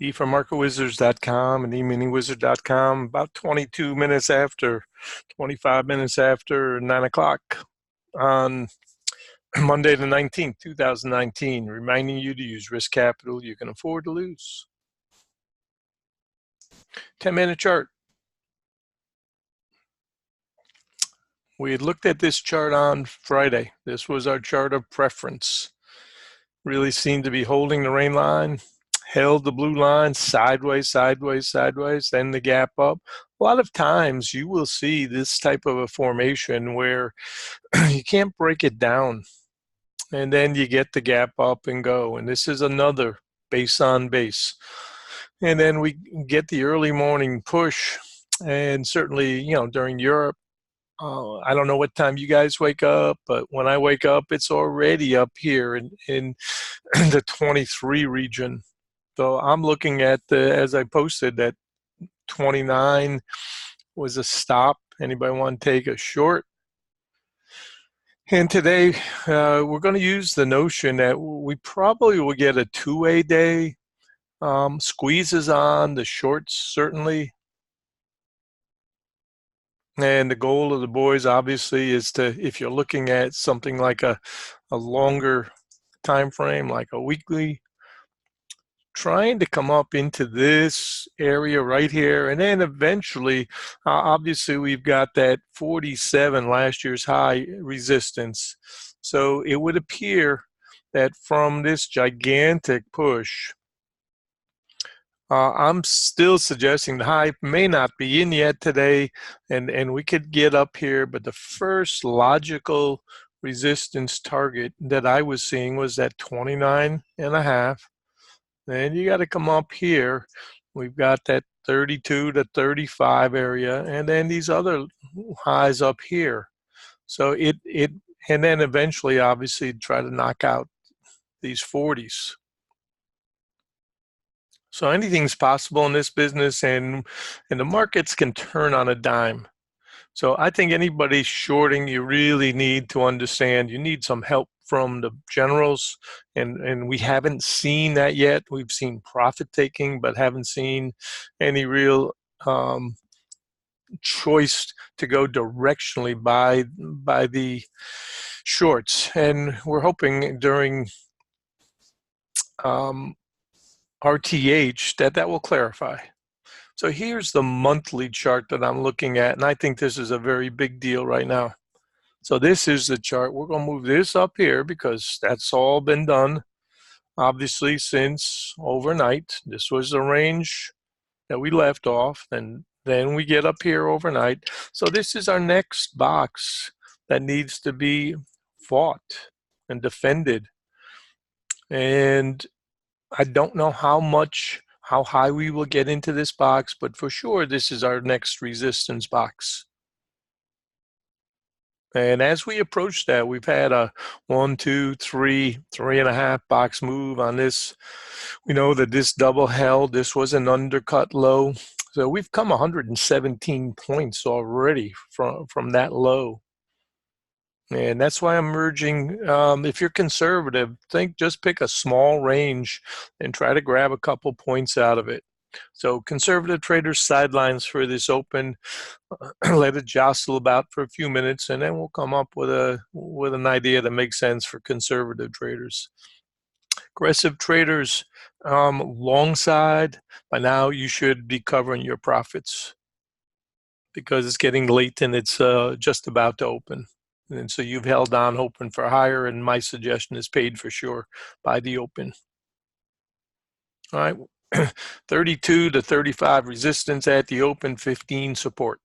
eForMarketWizards.com and eMiniWizard.com about 22 minutes after, 25 minutes after 9 o'clock on Monday the 19th, 2019, reminding you to use risk capital you can afford to lose. 10-minute chart. We had looked at this chart on Friday. This was our chart of preference. Really seemed to be holding the rain line, held the blue line sideways, sideways, sideways, then the gap up. A lot of times you will see this type of a formation where you can't break it down, and then you get the gap up and go. And this is another base on base. And then we get the early morning push, and certainly, during Europe, I don't know what time you guys wake up, but when I wake up, it's already up here in the 23 region. So I'm looking at as I posted, that 29 was a stop. Anybody want to take a short? And today we're going to use the notion that we probably will get a two-way day. Squeezes on the shorts, certainly. And the goal of the boys, obviously, is to, if you're looking at something like a longer time frame, like a weekly, trying to come up into this area right here. And then eventually, obviously, we've got that 47, last year's high, resistance. So it would appear that from this gigantic push, I'm still suggesting the high may not be in yet today, and we could get up here, but the first logical resistance target that I was seeing was at 29.5. Then you got to come up here. We've got that 32 to 35 area, and then these other highs up here. So and then eventually, obviously, try to knock out these 40s. So anything's possible in this business, and the markets can turn on a dime. So I think anybody shorting, you really need to understand, you need some help from the generals, and we haven't seen that yet. We've seen profit taking, but haven't seen any real choice to go directionally by the shorts. And we're hoping during RTH that will clarify. So here's the monthly chart that I'm looking at, and I think this is a very big deal right now. So this is the chart. We're going to move this up here because that's all been done, obviously, since overnight. This was the range that we left off, and then we get up here overnight. So this is our next box that needs to be fought and defended. And I don't know how high we will get into this box, but for sure, this is our next resistance box. And as we approach that, we've had a 1, 2, 3, 3.5 box move on this. We know that this double held. This was an undercut low. So we've come 117 points already from that low. And that's why I'm urging, if you're conservative, just pick a small range and try to grab a couple points out of it. So conservative traders sidelines for this open, let it jostle about for a few minutes, and then we'll come up with an idea that makes sense for conservative traders. Aggressive traders, long side, by now you should be covering your profits because it's getting late and it's just about to open. And so you've held on open for higher, and my suggestion is paid for sure by the open. All right, 32 to 35 resistance at the open, 15 support.